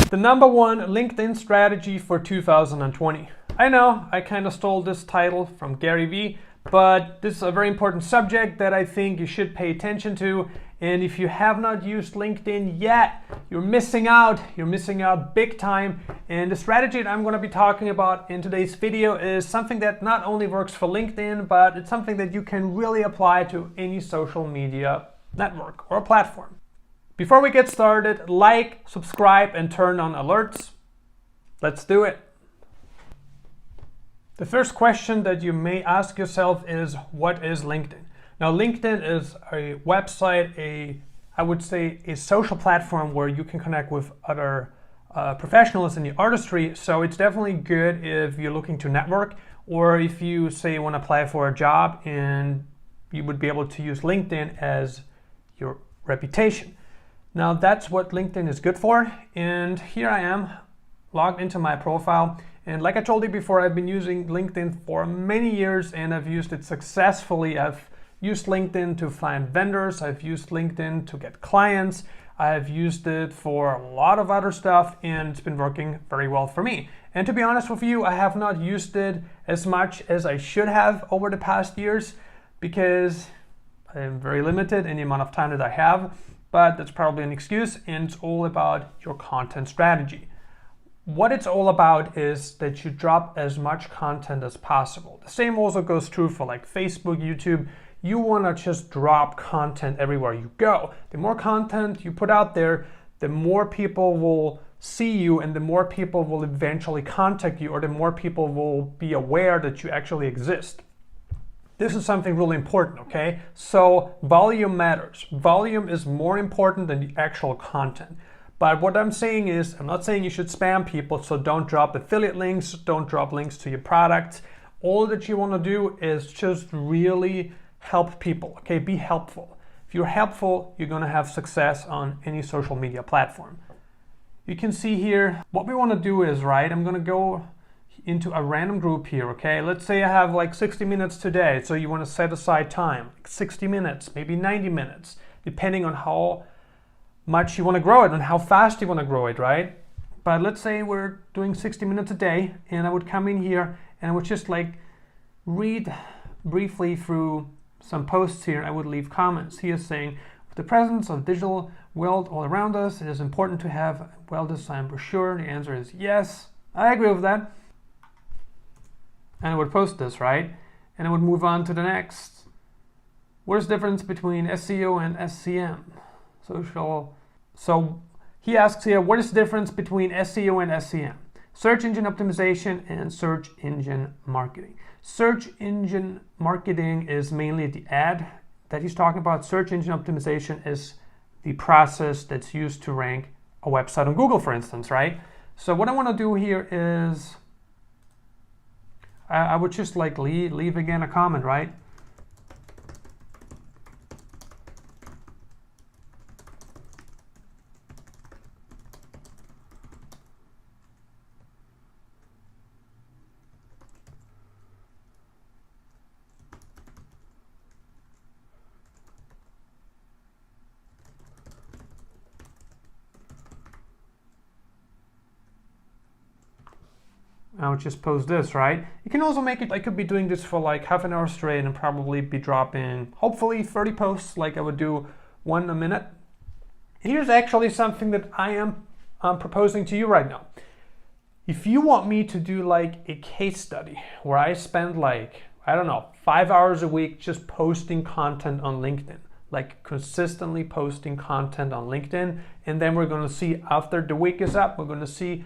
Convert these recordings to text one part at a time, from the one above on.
The number one LinkedIn strategy for 2020. I know I kind of stole this title from Gary Vee, but this is a very important subject that I think you should pay attention to. And if you have not used LinkedIn yet, you're missing out. You're missing out big time. And the strategy that I'm going to be talking about in today's video is something that not only works for LinkedIn, but it's something that you can really apply to any social media network or platform. Before we get started, like, subscribe, and turn on alerts. Let's do it. The first question that you may ask yourself is, what is LinkedIn? Now, LinkedIn is a website, I would say a social platform where you can connect with other professionals in the artistry. So it's definitely good if you're looking to network, or if you say you want to apply for a job and you would be able to use LinkedIn as your reputation. Now that's what LinkedIn is good for. And here I am logged into my profile. And like I told you before, I've been using LinkedIn for many years and I've used it successfully. I've used LinkedIn to find vendors. I've used LinkedIn to get clients. I've used it for a lot of other stuff and it's been working very well for me. And to be honest with you, I have not used it as much as I should have over the past years because I am very limited in the amount of time that I have. But that's probably an excuse, and it's all about your content strategy. What it's all about is that you drop as much content as possible. The same also goes true for like Facebook, YouTube. You want to just drop content everywhere you go. The more content you put out there, the more people will see you and the more people will eventually contact you, or the more people will be aware that you actually exist. This is something really important, okay? So volume matters. Volume is more important than the actual content. But what I'm saying is, I'm not saying you should spam people, so don't drop affiliate links, don't drop links to your products. All that you want to do is just really help people, okay? Be helpful. If you're helpful, you're going to have success on any social media platform. You can see here, what we want to do is, right, I'm going to go into a random group here, okay? Let's say I have like 60 minutes today, so you want to set aside time, like 60 minutes, maybe 90 minutes, depending on how much you want to grow it and how fast you want to grow it, right? But let's say we're doing 60 minutes a day, and I would come in here and I would just like read briefly through some posts here. I would leave comments here saying, with the presence of digital world all around us, it is important to have a well-designed brochure. The answer is yes, I agree with that. And I would post this, right? And I would move on to the next. What is the difference between SEO and SCM? So he asks here, what is the difference between SEO and SCM? Search engine optimization and search engine marketing. Search engine marketing is mainly the ad that he's talking about. Search engine optimization is the process that's used to rank a website on Google, for instance, right? So what I want to do here is I would just like leave again a comment, right? I would just post this, right? You can also make it, I could be doing this for like half an hour straight and probably be dropping, hopefully 30 posts, like I would do one a minute. And here's actually something that I am proposing to you right now. If you want me to do like a case study where I spend like, I don't know, 5 hours a week just posting content on LinkedIn, like consistently posting content on LinkedIn, and then we're going to see after the week is up, we're going to see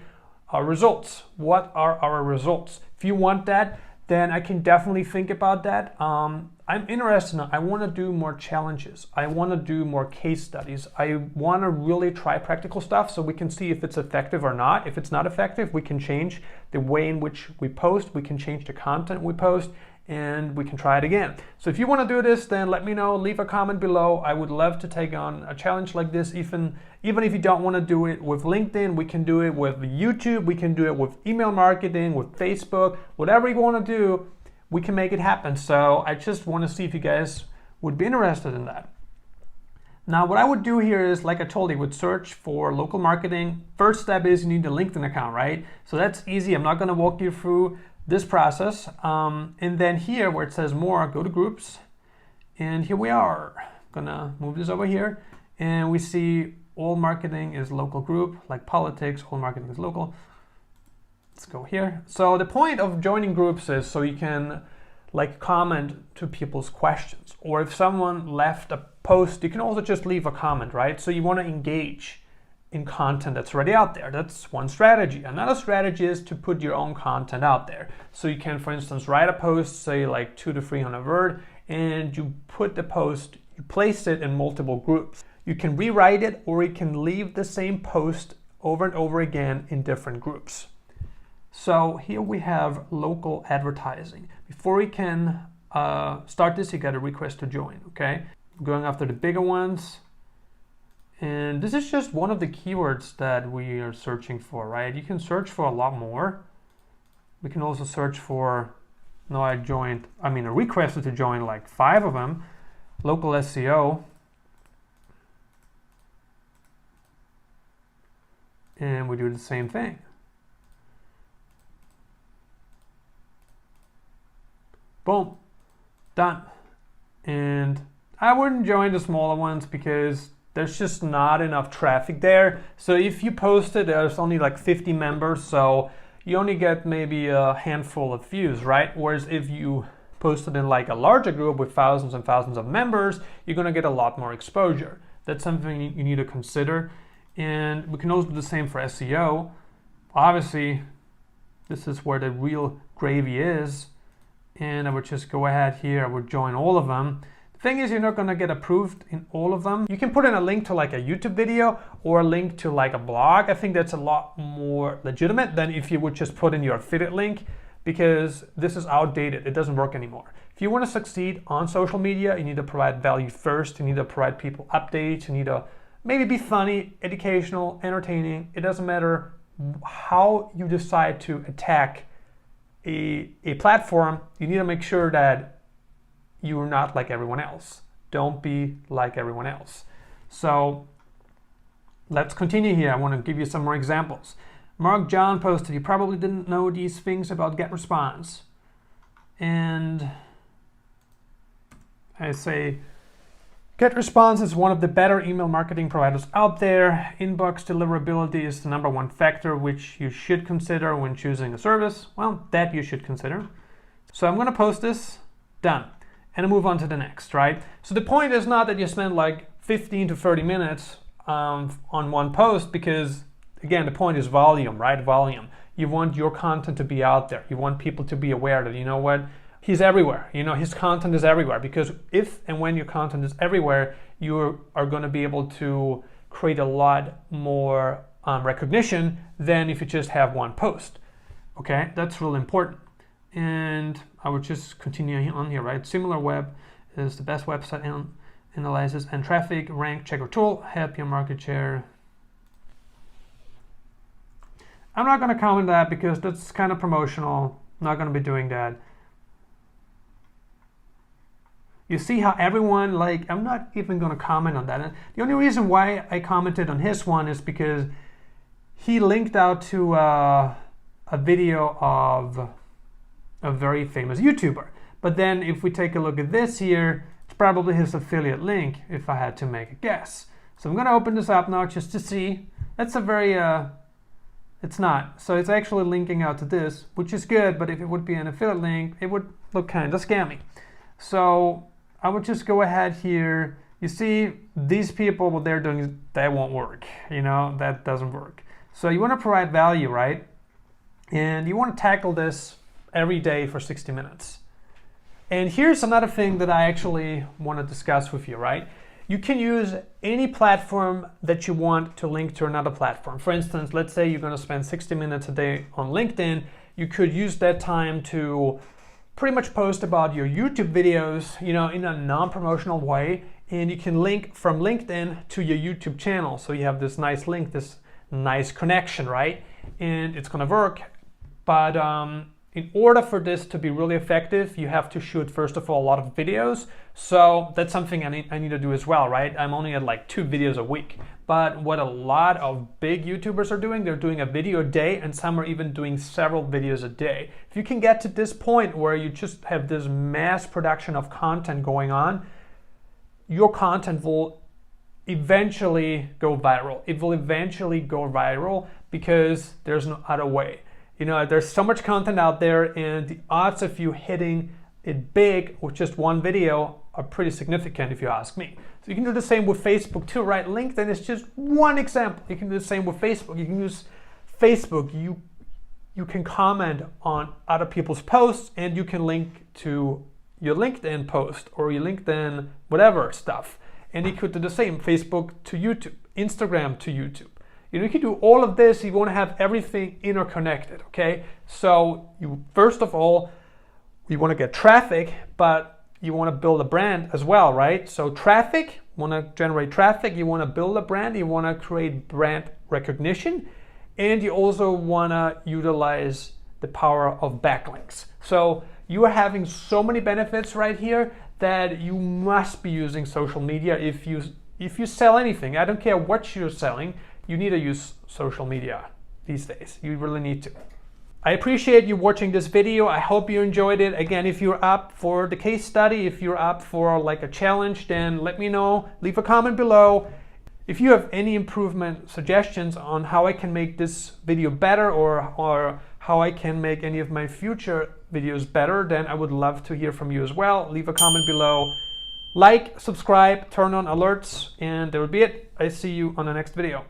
our results. What are our results? If you want that, then I can definitely think about that. I'm interested in, I want to do more challenges. I want to do more case studies. I want to really try practical stuff so we can see if it's effective or not. If it's not effective, we can change the way in which we post. We can change the content we post, and we can try it again. So if you want to do this, then let me know, leave a comment below. I would love to take on a challenge like this. Even if you don't want to do it with LinkedIn, we can do it with YouTube, we can do it with email marketing, with Facebook, whatever you want to do, we can make it happen. So I just want to see if you guys would be interested in that. Now, what I would do here is, like I told you, would search for local marketing. First step is you need a LinkedIn account, right? So that's easy. I'm not going to walk you through this process. And then here where it says more, go to groups. And here we are. I'm going to move this over here. And we see all marketing is local group, like politics, all marketing is local. Let's go here. So the point of joining groups is so you can like comment to people's questions, or if someone left a post, you can also just leave a comment, right? So you want to engage in content that's already out there. That's one strategy. Another strategy is to put your own content out there. So you can, for instance, write a post, say like 200 to 300 words, and you put the post, you place it in multiple groups. You can rewrite it, or you can leave the same post over and over again in different groups. So here we have local advertising. Before we can start this, you got a request to join, okay? Going after the bigger ones. And this is just one of the keywords that we are searching for, right? You can search for a lot more. We can also search for, no, I requested to join like 5 of them. Local SEO. And we do the same thing. Boom, done. And I wouldn't join the smaller ones because there's just not enough traffic there. So if you post it, there's only like 50 members, so you only get maybe a handful of views, right? Whereas if you post it in like a larger group with thousands and thousands of members, you're gonna get a lot more exposure. That's something you need to consider. And we can also do the same for SEO. Obviously, this is where the real gravy is. And I would just go ahead here, I would join all of them. The thing is, you're not gonna get approved in all of them. You can put in a link to like a YouTube video or a link to like a blog. I think that's a lot more legitimate than if you would just put in your affiliate link, because this is outdated, it doesn't work anymore. If you wanna succeed on social media, you need to provide value first, you need to provide people updates, you need to maybe be funny, educational, entertaining. It doesn't matter how you decide to attack a platform, you need to make sure that you're not like everyone else. Don't be like everyone else. So let's continue here. I want to give you some more examples. Mark John posted, you probably didn't know these things about GetResponse. And I say, GetResponse is one of the better email marketing providers out there. Inbox deliverability is the #1 factor which you should consider when choosing a service. Well, that you should consider. So I'm going to post this, done, and I move on to the next, right? So the point is not that you spend like 15 to 30 minutes on one post, because again, the point is volume, right? Volume. You want your content to be out there. You want people to be aware that, you know what? He's everywhere, you know, his content is everywhere, because if and when your content is everywhere, you are going to be able to create a lot more recognition than if you just have one post. Okay, that's really important. And I would just continue on here, right? SimilarWeb is the best website analysis and traffic rank checker tool. Help your market share. I'm not going to comment that because that's kind of promotional. I'm not going to be doing that. You see how everyone, like, I'm not even going to comment on that. And the only reason why I commented on his one is because he linked out to a video of a very famous YouTuber. But then if we take a look at this here, it's probably his affiliate link, if I had to make a guess. So I'm going to open this up now just to see. That's a very, it's not. So it's actually linking out to this, which is good, but if it would be an affiliate link, it would look kind of scammy. So I would just go ahead here. You see, these people, what they're doing, that won't work. You know, that doesn't work. So you want to provide value, right? And you want to tackle this every day for 60 minutes. And here's another thing that I actually want to discuss with you, right? You can use any platform that you want to link to another platform. For instance, let's say you're going to spend 60 minutes a day on LinkedIn. You could use that time to pretty much post about your YouTube videos, you know, in a non-promotional way, and you can link from LinkedIn to your YouTube channel. So you have this nice link, this nice connection, right? And it's gonna work. But in order for this to be really effective, you have to shoot, first of all, a lot of videos. So that's something I need to do as well, right? I'm only at like 2 videos a week. But what a lot of big YouTubers are doing, they're doing a video a day, and some are even doing several videos a day. If you can get to this point where you just have this mass production of content going on, your content will eventually go viral. It will eventually go viral because there's no other way. You know, there's so much content out there, and the odds of you hitting it big with just one video are pretty significant if you ask me. So you can do the same with Facebook too, right? LinkedIn is just one example. You can do the same with Facebook. You can use Facebook. You can comment on other people's posts, and you can link to your LinkedIn post or your LinkedIn whatever stuff. And you could do the same, Facebook to YouTube, Instagram to YouTube. You know, you can do all of this. You want to have everything interconnected, okay? So you, first of all, you want to get traffic, but you want to build a brand as well, right? So traffic, want to generate traffic, you want to build a brand, you want to create brand recognition, and you also want to utilize the power of backlinks. So you are having so many benefits right here that you must be using social media if you sell anything. I don't care what you're selling, you need to use social media these days. You really need to. I appreciate you watching this video. I hope you enjoyed it. Again, if you're up for the case study, if you're up for like a challenge, then let me know. Leave a comment below. If you have any improvement suggestions on how I can make this video better or how I can make any of my future videos better, then I would love to hear from you as well. Leave a comment below. Like, subscribe, turn on alerts, and that would be it. I see you on the next video.